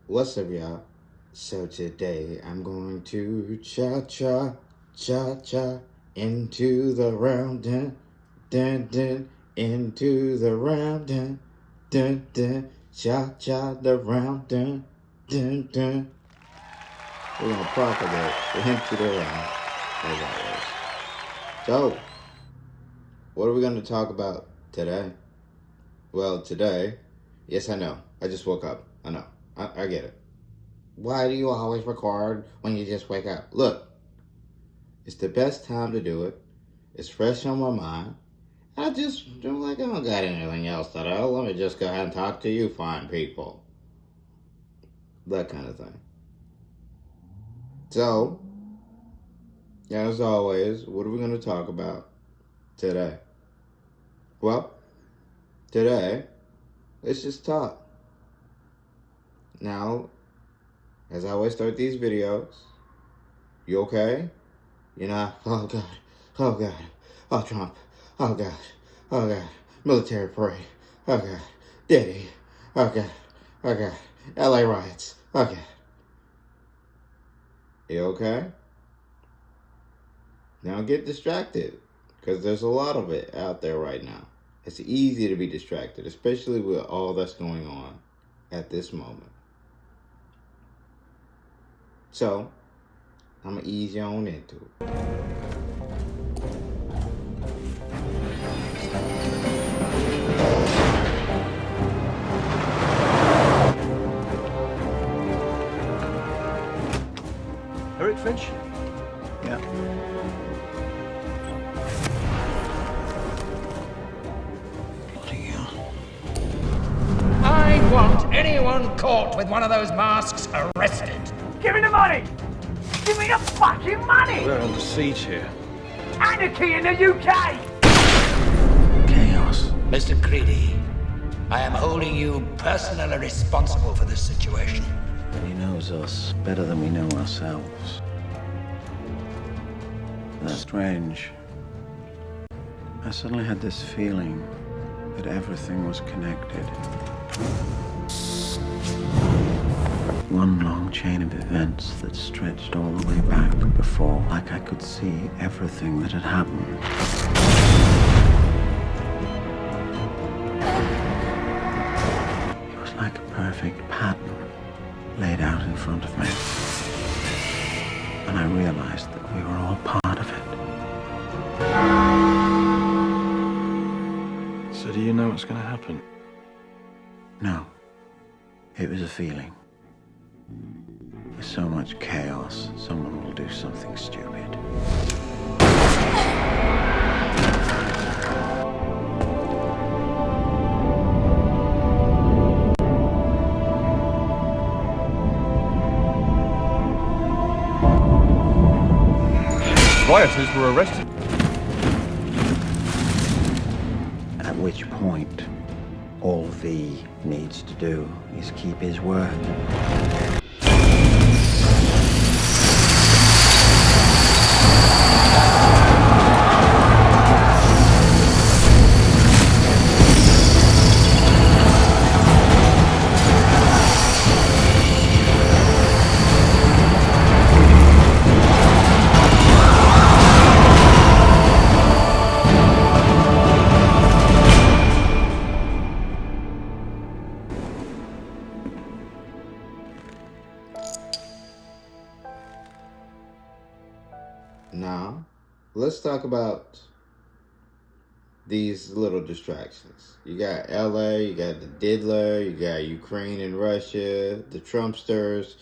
What's up, y'all? So today I'm going to cha-cha into the round, dun, dun, dun, into the round, dun, dun, dun, cha-cha the round, dun, dun, dun. We're gonna propagate into the round, as always. So, what are we gonna talk about today? Well, today, yes, I know. I just woke up. I know. I get it. Why do you always record when you just wake up? Look, it's the best time to do it. It's fresh on my mind. I'm like, I don't got anything else to do. Let me just go ahead and talk to you fine people. That kind of thing. So, as always, what are we going to talk about today? Well, today, let's just talk. Now, as I always start these videos, you okay? You're not, oh God, oh God, oh Trump, oh God, oh God, military parade, oh God, Diddy, oh God, oh God, LA riots, oh God. You okay? Now get distracted, because there's a lot of it out there right now. It's easy to be distracted, especially with all that's going on at this moment. So, I'm going to ease you on into it. Eric Finch? Yeah. Bloody hell. I want anyone caught with one of those masks arrested. Give me the money! Give me the fucking money! We're under siege here. Anarchy in the UK! Chaos. Mr. Creedy, I am holding you personally responsible for this situation. He knows us better than we know ourselves. That's strange. I suddenly had this feeling that everything was connected. One long chain of events that stretched all the way back before, like I could see everything that had happened. It was like a perfect pattern laid out in front of me. And I realized that we were all part of it. So do you know what's going to happen? No. It was a feeling. With so much chaos, someone will do something stupid. Rioters were arrested. At which point, all V needs to do is keep his word. Now, let's talk about these little distractions. You got LA, you got the diddler, you got Ukraine and Russia, the Trumpsters.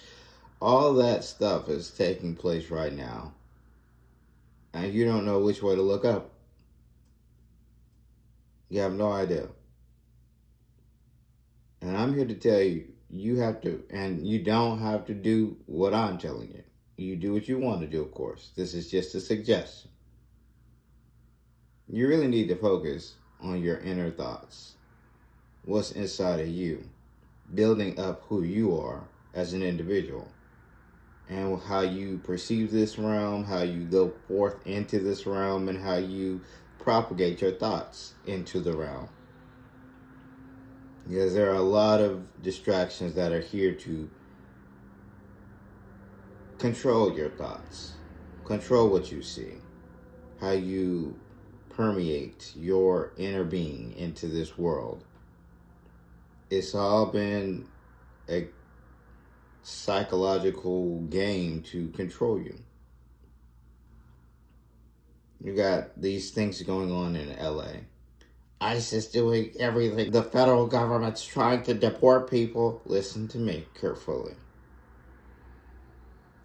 All that stuff is taking place right now. And you don't know which way to look up. You have no idea. And I'm here to tell you, you have to, and you don't have to do what I'm telling you. You do what you want to do, of course. This is just a suggestion. You really need to focus on your inner thoughts. What's inside of you. Building up who you are as an individual. And how you perceive this realm, how you go forth into this realm, and how you propagate your thoughts into the realm. Because there are a lot of distractions that are here to control your thoughts. Control what you see. How you permeate your inner being into this world. It's all been a psychological game to control you. You got these things going on in LA. ISIS doing everything. The federal government's trying to deport people. Listen to me carefully.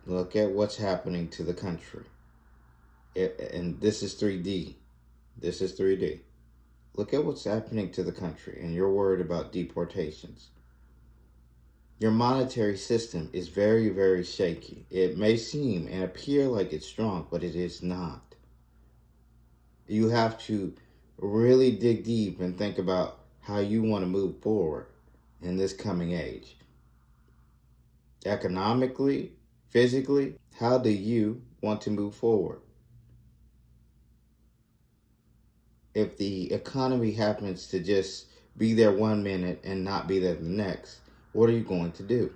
Look at what's happening to the country. And this is 3D. This is 3D. Look at what's happening to the country, and you're worried about deportations. Your monetary system is very, very shaky. It may seem and appear like it's strong, but it is not. You have to really dig deep and think about how you want to move forward in this coming age. Economically, physically, how do you want to move forward? If the economy happens to just be there 1 minute and not be there the next, what are you going to do?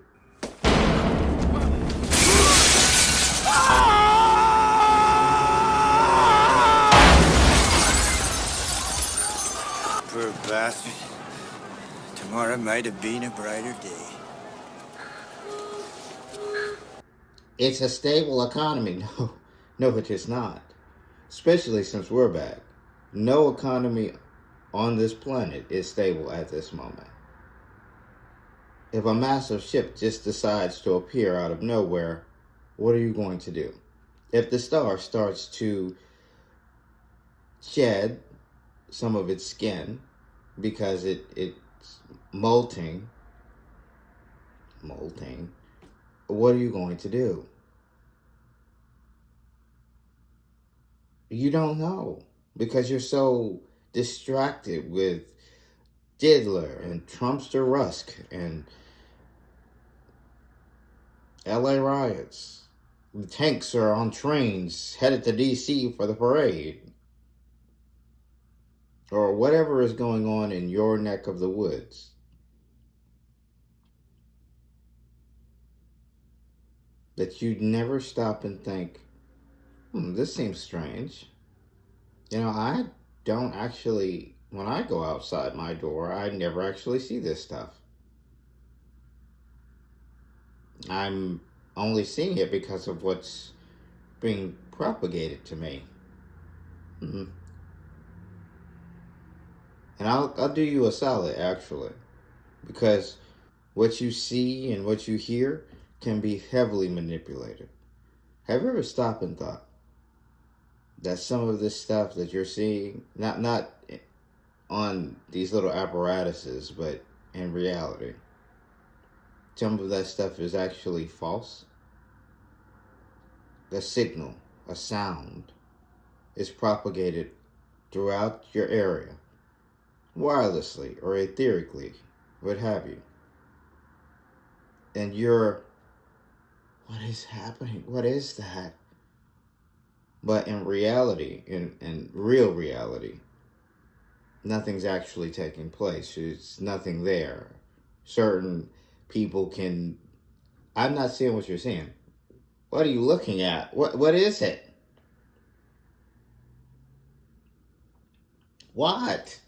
Poor bastard. Tomorrow might have been a brighter day. It's a stable economy. No, it is not. Especially since we're back. No economy on this planet is stable at this moment. If a massive ship just decides to appear out of nowhere, what are you going to do? If the star starts to shed some of its skin because it's molting, what are you going to do? You don't know, because you're so distracted with Diddler and Trumpster Rusk and LA riots. The tanks are on trains headed to DC for the parade. Or whatever is going on in your neck of the woods. That you'd never stop and think, this seems strange. You know, I don't actually, when I go outside my door, I never actually see this stuff. I'm only seeing it because of what's being propagated to me. And I'll do you a solid, actually, because what you see and what you hear can be heavily manipulated. Have you ever stopped and thought that some of this stuff that you're seeing, not on these little apparatuses, but in reality, some of that stuff is actually false? A signal, a sound, is propagated throughout your area, wirelessly or etherically, what have you. And you're, what is happening? What is that? But in reality, in real reality, nothing's actually taking place. There's nothing there. Certain people can, I'm not seeing what you're seeing. What are you looking at? What is it? What?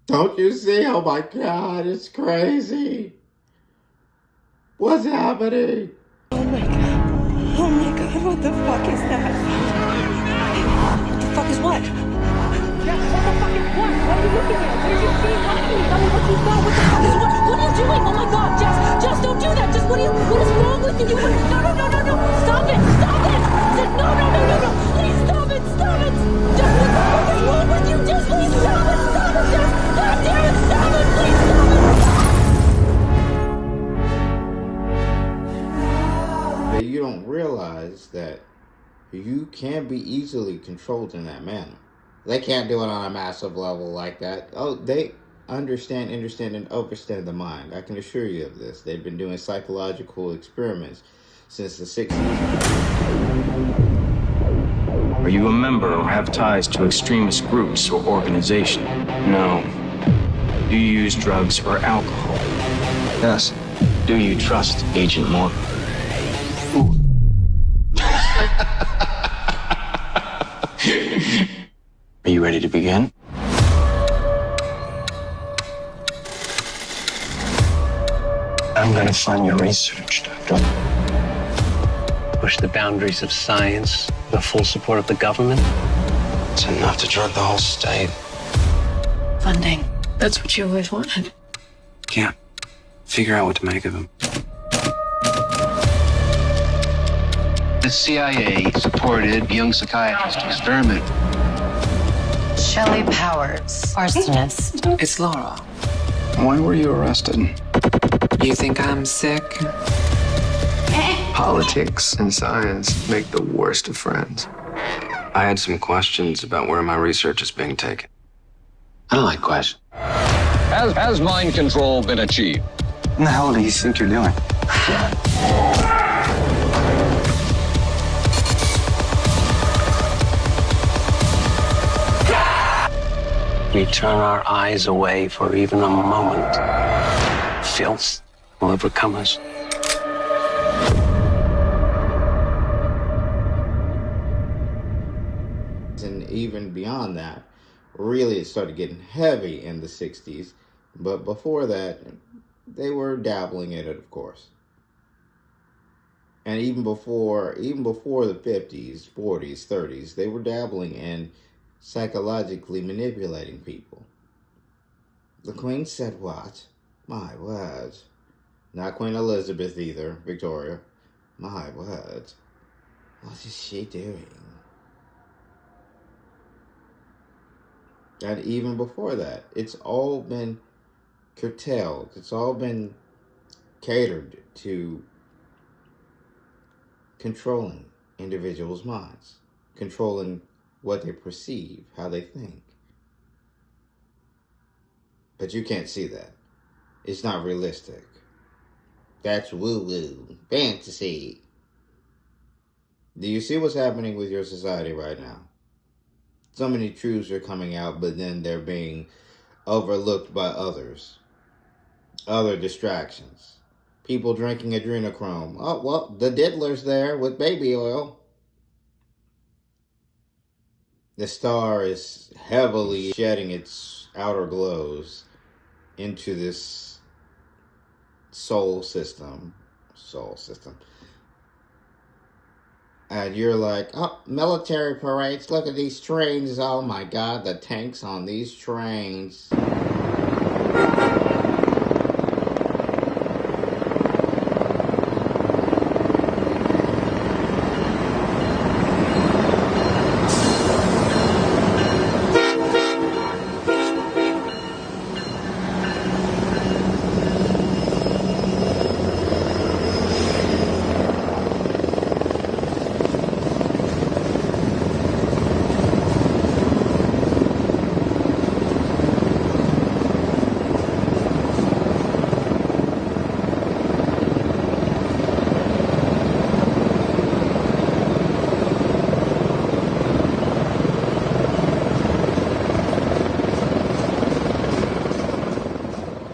Don't you see? Oh my God, it's crazy. What's happening? Oh my God, what the fuck is that? What the fuck is what? Jess, what the fuck is what? What are you looking at? What did you see? Tell me what you saw. What the fuck is what? What are you doing? Oh my God, Jess, don't do that. Just what is wrong with you? No. Stop it. Just, no. Please stop it. Just what the fuck is wrong with you? Just please stop it, Jess. God damn it, stop it, please stop it. But you don't realize that you can be easily controlled in that manner. They can't do it on a massive level like that. Oh, they understand, and overstand the mind. I can assure you of this. They've been doing psychological experiments since the 60s. Are you a member or have ties to extremist groups or organization? No. Do you use drugs or alcohol? Yes. Do you trust Agent Moore? Ready to begin? I'm gonna fund your research, Doctor. Push the boundaries of science, the full support of the government. It's enough to drug the whole state. Funding. That's what you always wanted. Can't figure out what to make of him. The CIA supported young psychiatrist experiment. Shelley Powers. Arsonist. It's Laura. Why were you arrested? You think I'm sick? Politics and science make the worst of friends. I had some questions about where my research is being taken. I don't like questions. Has mind control been achieved? What the hell do you think you're doing? We turn our eyes away for even a moment. Filth will overcome us. And even beyond that, really it started getting heavy in the 60s. But before that, they were dabbling in it, of course. And even before the 50s, 40s, 30s, they were dabbling in psychologically manipulating people. The Queen said what? My words. Not Queen Elizabeth either, Victoria. My words. What is she doing? And even before that, it's all been curtailed. It's all been catered to controlling individuals' minds, controlling what they perceive, how they think. But you can't see that. It's not realistic. That's woo-woo, fantasy. Do you see what's happening with your society right now? So many truths are coming out, but then they're being overlooked by others. Other distractions. People drinking adrenochrome. Oh, well, the diddler's there with baby oil. The star is heavily shedding its outer glows into this solar system. And you're like, oh, military parades, look at these trains. Oh my God, the tanks on these trains.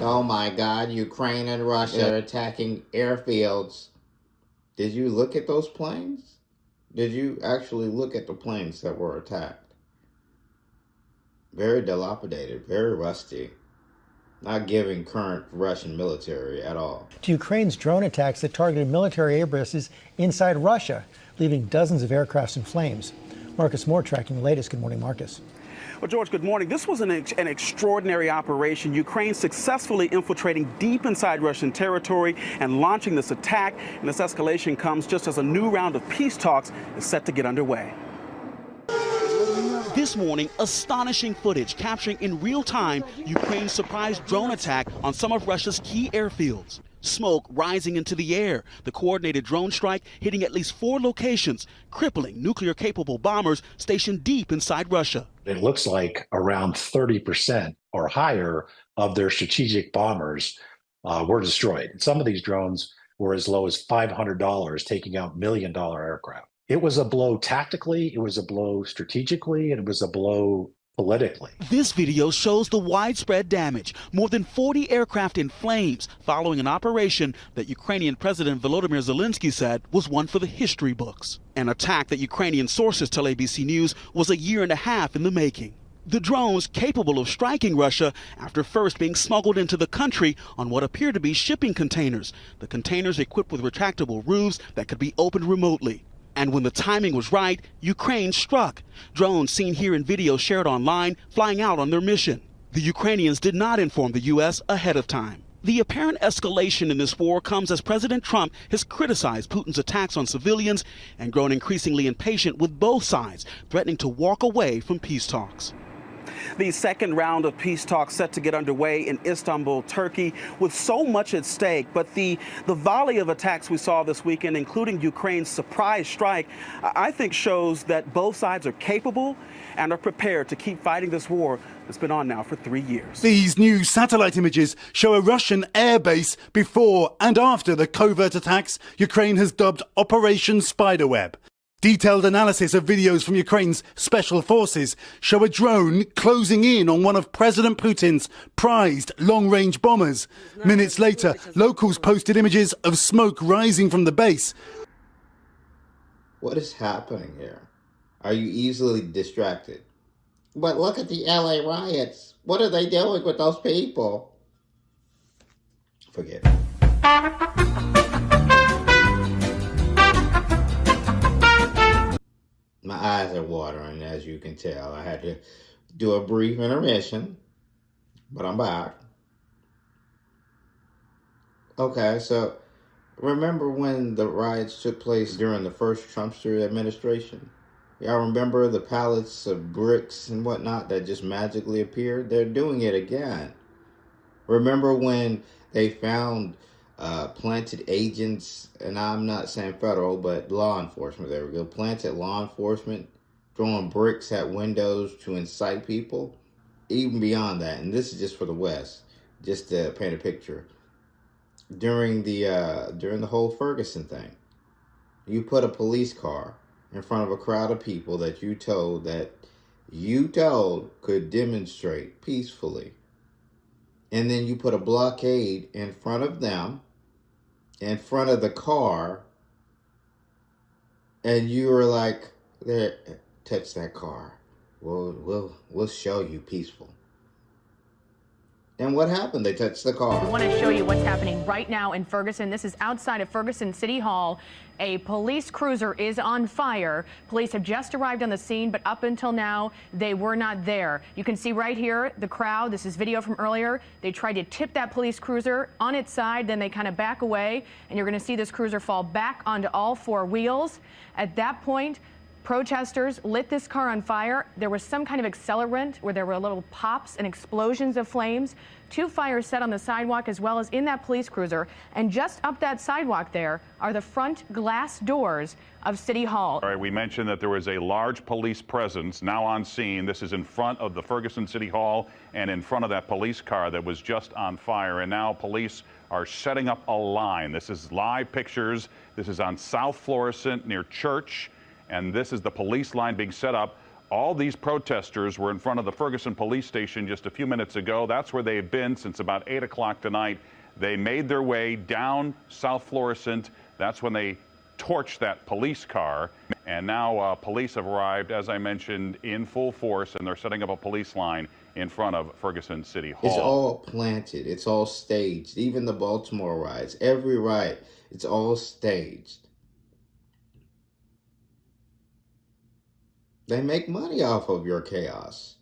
Oh my God, Ukraine and Russia are attacking airfields. Did you look at those planes? Did you actually look at the planes that were attacked? Very dilapidated, very rusty. Not giving current Russian military at all. To Ukraine's drone attacks that targeted military air bases inside Russia, leaving dozens of aircrafts in flames. Marcus Moore tracking the latest. Good morning, Marcus. Well, George, good morning. This was an extraordinary operation. Ukraine successfully infiltrating deep inside Russian territory and launching this attack. And this escalation comes just as a new round of peace talks is set to get underway. This morning, astonishing footage capturing in real time Ukraine's surprise drone attack on some of Russia's key airfields. Smoke rising into the air, the coordinated drone strike hitting at least 4 locations, crippling nuclear-capable bombers stationed deep inside Russia. It looks like around 30% or higher of their strategic bombers were destroyed. Some of these drones were as low as $500, taking out million-dollar aircraft. It was a blow tactically, it was a blow strategically, and it was a blow politically. This video shows the widespread damage. More than 40 aircraft in flames following an operation that Ukrainian President Volodymyr Zelensky said was one for the history books. An attack that Ukrainian sources tell ABC News was a year and a half in the making. The drones capable of striking Russia after first being smuggled into the country on what appear to be shipping containers. The containers equipped with retractable roofs that could be opened remotely. And when the timing was right, Ukraine struck. Drones seen here in video shared online flying out on their mission. The Ukrainians did not inform the U.S. ahead of time. The apparent escalation in this war comes as President Trump has criticized Putin's attacks on civilians and grown increasingly impatient with both sides, threatening to walk away from peace talks. The second round of peace talks set to get underway in Istanbul, Turkey, with so much at stake. But the volley of attacks we saw this weekend, including Ukraine's surprise strike, I think shows that both sides are capable and are prepared to keep fighting this war that's been on now for 3 years. These new satellite images show a Russian airbase before and after the covert attacks Ukraine has dubbed Operation Spiderweb. Detailed analysis of videos from Ukraine's special forces show a drone closing in on one of President Putin's prized long-range bombers. Minutes later, locals posted images of smoke rising from the base. What is happening here? Are you easily distracted? But look at the LA riots. What are they doing with those people? Forget it. My eyes are watering, as you can tell. I had to do a brief intermission, but I'm back. Okay, so remember when the riots took place during the first Trumpster administration? Y'all remember the pallets of bricks and whatnot that just magically appeared? They're doing it again. Remember when they found planted agents, and I'm not saying federal, but law enforcement, there we go, planted law enforcement throwing bricks at windows to incite people? Even beyond that, and this is just for the West, just to paint a picture. During the whole Ferguson thing, you put a police car in front of a crowd of people that you told could demonstrate peacefully. And then you put a blockade in front of them, in front of the car, and you were like, "There, touch that car. We'll show you peaceful." And what happened? They touched the car. We want to show you what's happening right now in Ferguson. This is outside of Ferguson City Hall. A police cruiser is on fire. Police have just arrived on the scene, but up until now, they were not there. You can see right here the crowd. This is video from earlier. They tried to tip that police cruiser on its side, then they kind of back away, and you're going to see this cruiser fall back onto all four wheels. At that point, protesters lit this car on fire. There was some kind of accelerant where there were little pops and explosions of flames. 2 fires set on the sidewalk as well as in that police cruiser. And just up that sidewalk there are the front glass doors of City Hall. All right, we mentioned that there was a large police presence now on scene. This is in front of the Ferguson City Hall and in front of that police car that was just on fire. And now police are setting up a line. This is live pictures. This is on South Florissant near Church. And this is the police line being set up. All these protesters were in front of the Ferguson police station just a few minutes ago. That's where they've been since about 8 o'clock tonight. They made their way down South Florissant. That's when they torched that police car. And now police have arrived, as I mentioned, in full force, and they're setting up a police line in front of Ferguson City Hall. It's all planted. It's all staged. Even the Baltimore riots, every riot, it's all staged. They make money off of your chaos.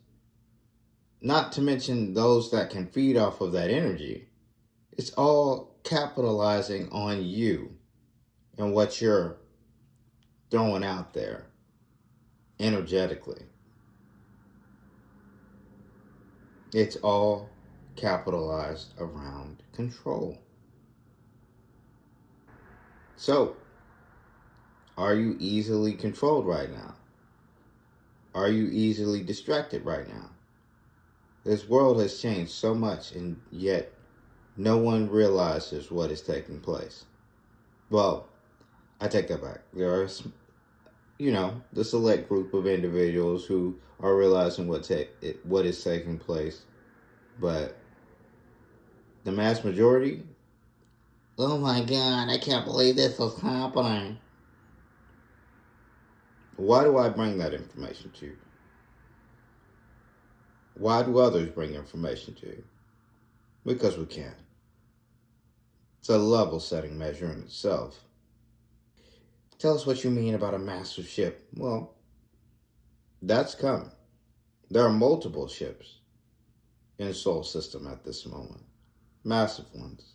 Not to mention those that can feed off of that energy. It's all capitalizing on you and what you're throwing out there energetically. It's all capitalized around control. So, are you easily controlled right now? Are you easily distracted right now? This world has changed so much, and yet no one realizes what is taking place. Well, I take that back. There are, the select group of individuals who are realizing what is taking place. But the mass majority, oh my God, I can't believe this is happening. Why do I bring that information to you? Why do others bring information to you? Because we can. It's a level-setting measure in itself. Tell us what you mean about a massive ship. Well, that's coming. There are multiple ships in the solar system at this moment. Massive ones.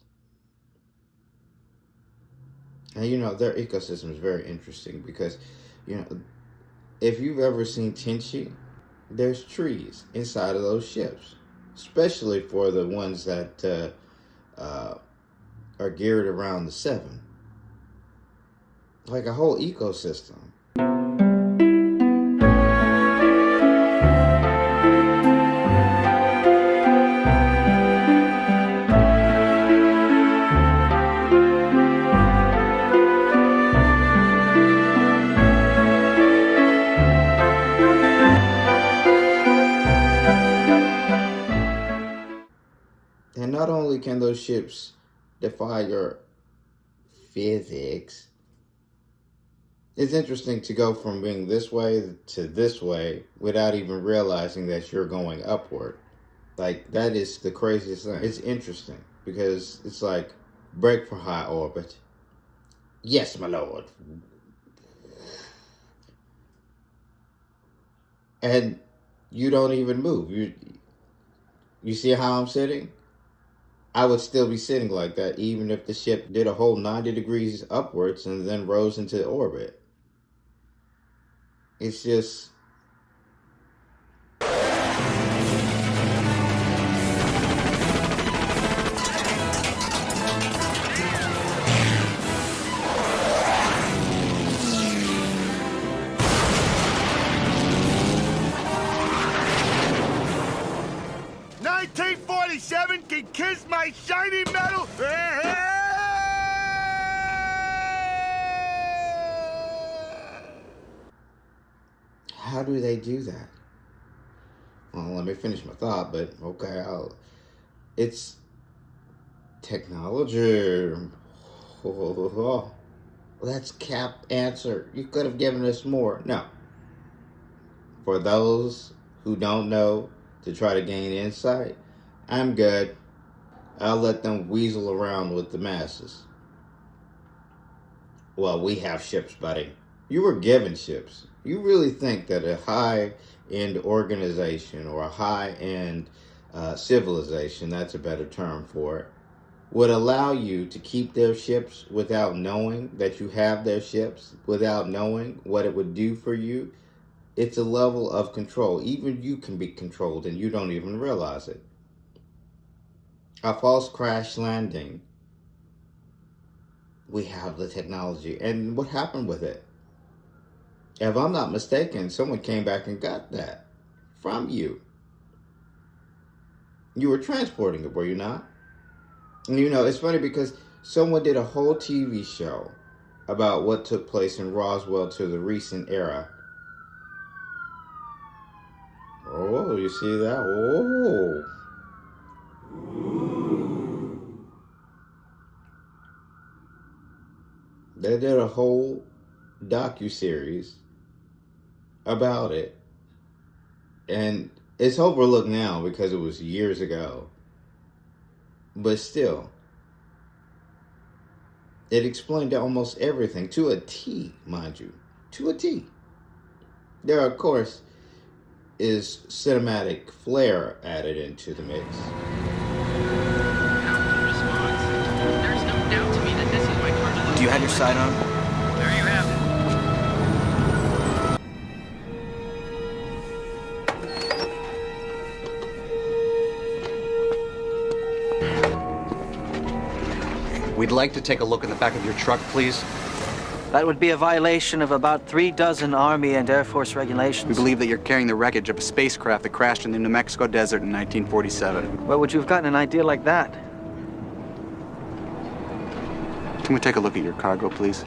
And you know, their ecosystem is very interesting because, you know, if you've ever seen Tenchi, there's trees inside of those ships, especially for the ones that are geared around the 7. Like a whole ecosystem. And not only can those ships defy your physics, it's interesting to go from being this way to this way without even realizing that you're going upward. Like, that is the craziest thing. It's interesting because it's like brake for high orbit. Yes, my lord. And you don't even move. You see how I'm sitting? I would still be sitting like that even if the ship did a whole 90 degrees upwards and then rose into orbit. It's just... Can kiss my shiny metal. How do they do that? Well, let me finish my thought, but okay, it's technology. Oh, that's cap answer. You could have given us more. No. For those who don't know to try to gain insight, I'm good. I'll let them weasel around with the masses. Well, we have ships, buddy. You were given ships. You really think that a high-end organization or a high-end civilization, that's a better term for it, would allow you to keep their ships without knowing that you have their ships, without knowing what it would do for you? It's a level of control. Even you can be controlled and you don't even realize it. A false crash landing. We have the technology. And what happened with it? If I'm not mistaken, someone came back and got that from you. You were transporting it, were you not? And you know, it's funny because someone did a whole TV show about what took place in Roswell to the recent era. Oh, you see that? Oh. They did a whole docu-series about it. And it's overlooked now because it was years ago. But still, it explained almost everything to a T, mind you. To a T. There, of course, is cinematic flair added into the mix. There's no doubt to me that this is my target. Do you have your sight on? There you have it. We'd like to take a look in the back of your truck, please. That would be a violation of about 36 Army and Air Force regulations. We believe that you're carrying the wreckage of a spacecraft that crashed in the New Mexico desert in 1947. Where would you have gotten an idea like that? Can we take a look at your cargo, please?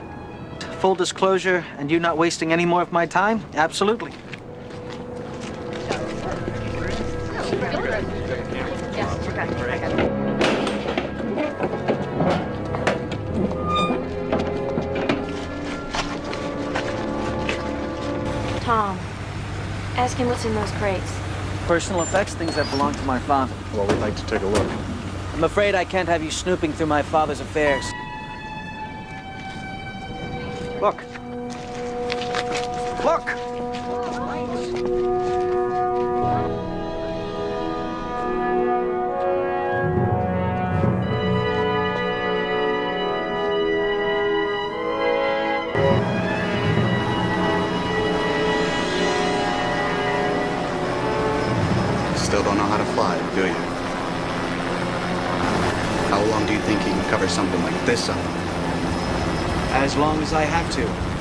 Full disclosure, and you not wasting any more of my time? Absolutely. Tom, ask him what's in those crates. personal effects, things that belong to my father. Well, we'd like to take a look. I'm afraid I can't have you snooping through my father's affairs. Look. Look! Still don't know how to fly, do you? How long do you think you can cover something like this up? As long as I have to.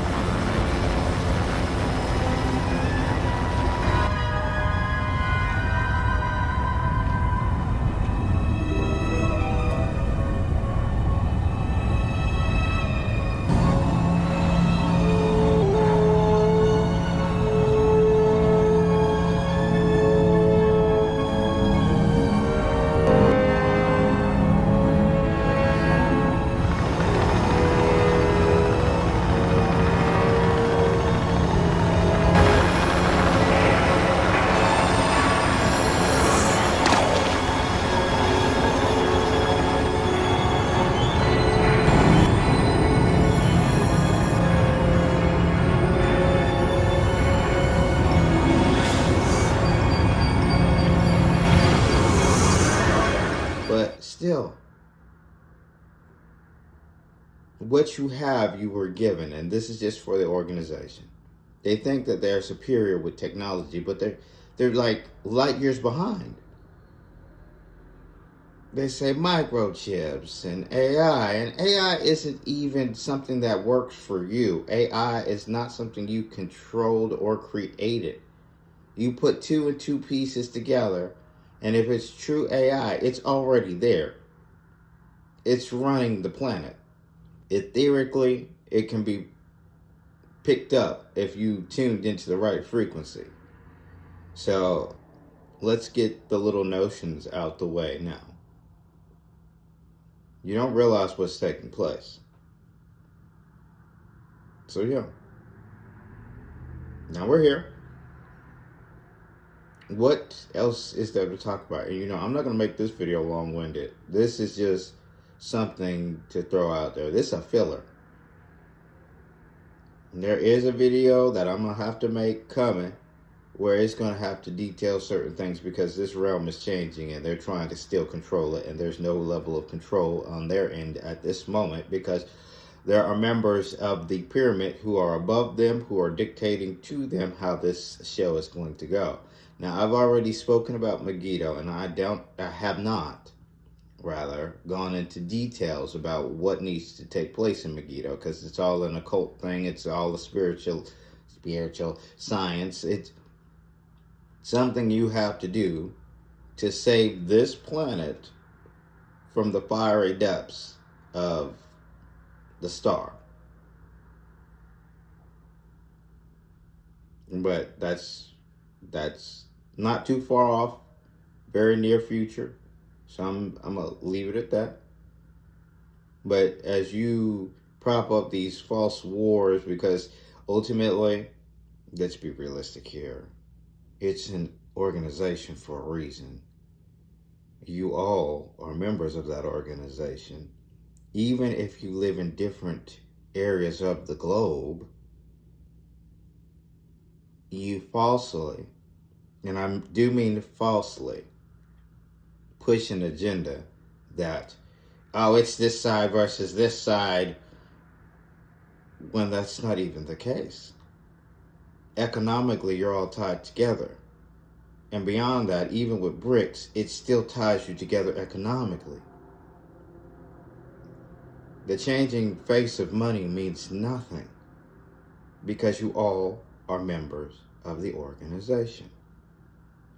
But still, what you have, you were given, and this is just for the organization. They think that they're superior with technology, but they're like light years behind. They say microchips and AI isn't even something that works for you. AI is not something you controlled or created. You put two and two pieces together, and if it's true AI, it's already there. It's running the planet. Etherically, it can be picked up if you tuned into the right frequency. So let's get the little notions out the way now. You don't realize what's taking place. So yeah. Now we're here. What else is there to talk about? And I'm not going to make this video long-winded. This is just something to throw out there. This is a filler. There is a video that I'm going to have to make coming where it's going to have to detail certain things because this realm is changing and they're trying to still control it, and there's no level of control on their end at this moment because there are members of the pyramid who are above them, who are dictating to them how this show is going to go. Now, I've already spoken about MiKa'El, and I have not gone into details about what needs to take place in MiKa'El because it's all an occult thing. It's all a spiritual science. It's something you have to do to save this planet from the fiery depths of the star. But that's not too far off, very near future. So I'm gonna leave it at that. But as you prop up these false wars, because ultimately, let's be realistic here, it's an organization for a reason. You all are members of that organization. Even if you live in different areas of the globe, you falsely, and I do mean falsely, push an agenda that, oh, it's this side versus this side, when that's not even the case. Economically, you're all tied together. And beyond that, even with BRICS, it still ties you together economically. The changing face of money means nothing because you all are members of the organization.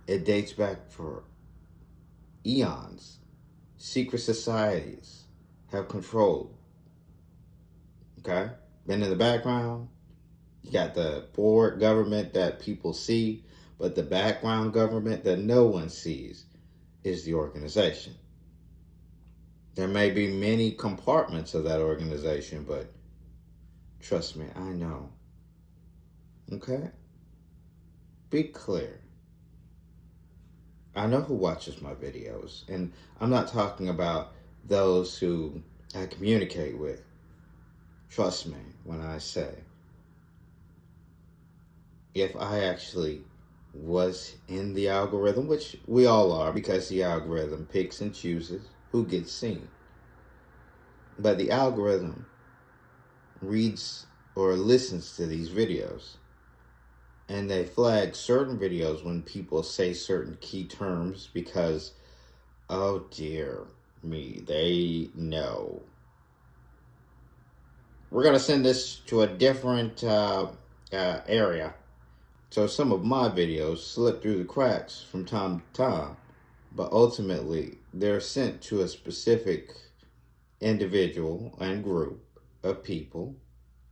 It dates back for eons. Secret societies have control. Okay? Then in the background, you got the forward government that people see, but the background government that no one sees is the organization. There may be many compartments of that organization, but trust me, I know. Okay? Be clear. I know who watches my videos, and I'm not talking about those who I communicate with. Trust me when I say, if I actually was in the algorithm, which we all are, because the algorithm picks and chooses who gets seen. But the algorithm reads or listens to these videos, and they flag certain videos when people say certain key terms because, oh dear me, they know. We're going to send this to a different area. So some of my videos slip through the cracks from time to time, but ultimately they're sent to a specific individual and group of people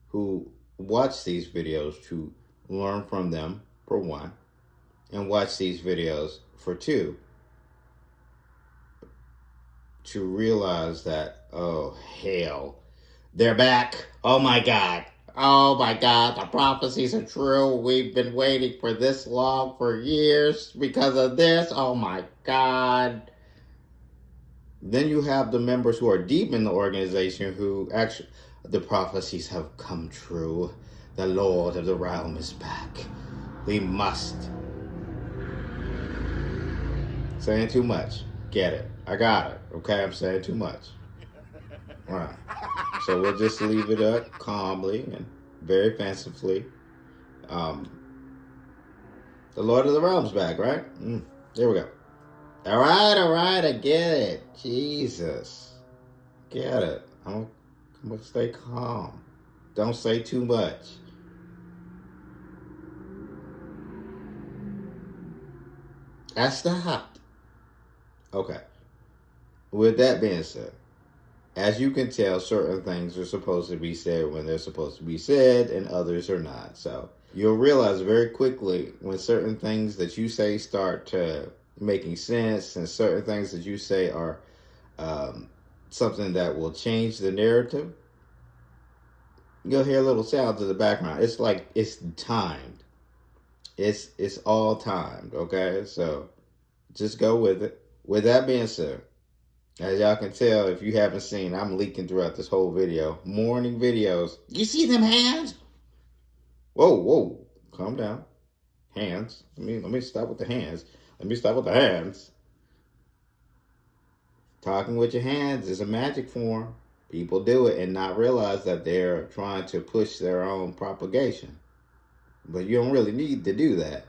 who watch these videos to learn from them, for one, and watch these videos, for two, to realize that, oh hell, they're back. Oh my God. Oh my God, the prophecies are true. We've been waiting for this long for years because of this. Oh my God. Then you have the members who are deep in the organization who actually, the prophecies have come true. The Lord of the realm is back. We must. Saying too much. Get it. I got it. Okay, I'm saying too much. All right. So we'll just leave it up calmly and very fancifully. The Lord of the Realm's back, right? There we go. All right, I get it. Jesus. Get it. I'm going to stay calm. Don't say too much. I stopped. Okay. With that being said, as you can tell, certain things are supposed to be said when they're supposed to be said, and others are not. So you'll realize very quickly when certain things that you say start to making sense, and certain things that you say are something that will change the narrative. You'll hear little sounds in the background. It's like it's timed. It's all timed, okay? So just go with it. With that being said, as y'all can tell, if you haven't seen, I'm leaking throughout this whole video. Morning videos. You see them hands? Whoa. Calm down. Hands. Let me stop with the hands. Talking with your hands is a magic form. People do it and not realize that they're trying to push their own propagation. But you don't really need to do that.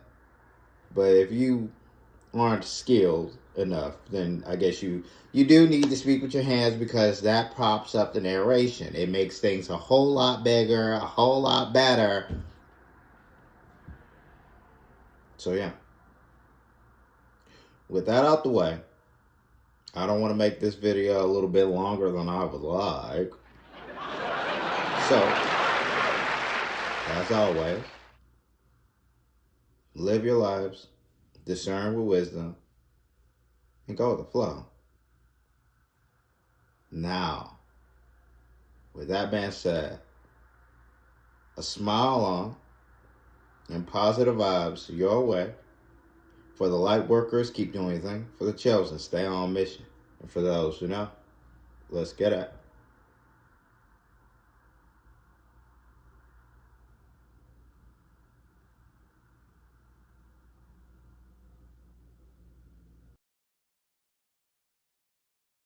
But if you aren't skilled enough, then I guess you do need to speak with your hands, because that props up the narration. It makes things a whole lot bigger, a whole lot better. So yeah. With that out the way, I don't want to make this video a little bit longer than I would like. So, as always, live your lives, discern with wisdom, and go with the flow. Now, with that being said, a smile on and positive vibes your way. For the light workers, keep doing anything. For the chosen, stay on mission. And for those who know, let's get it.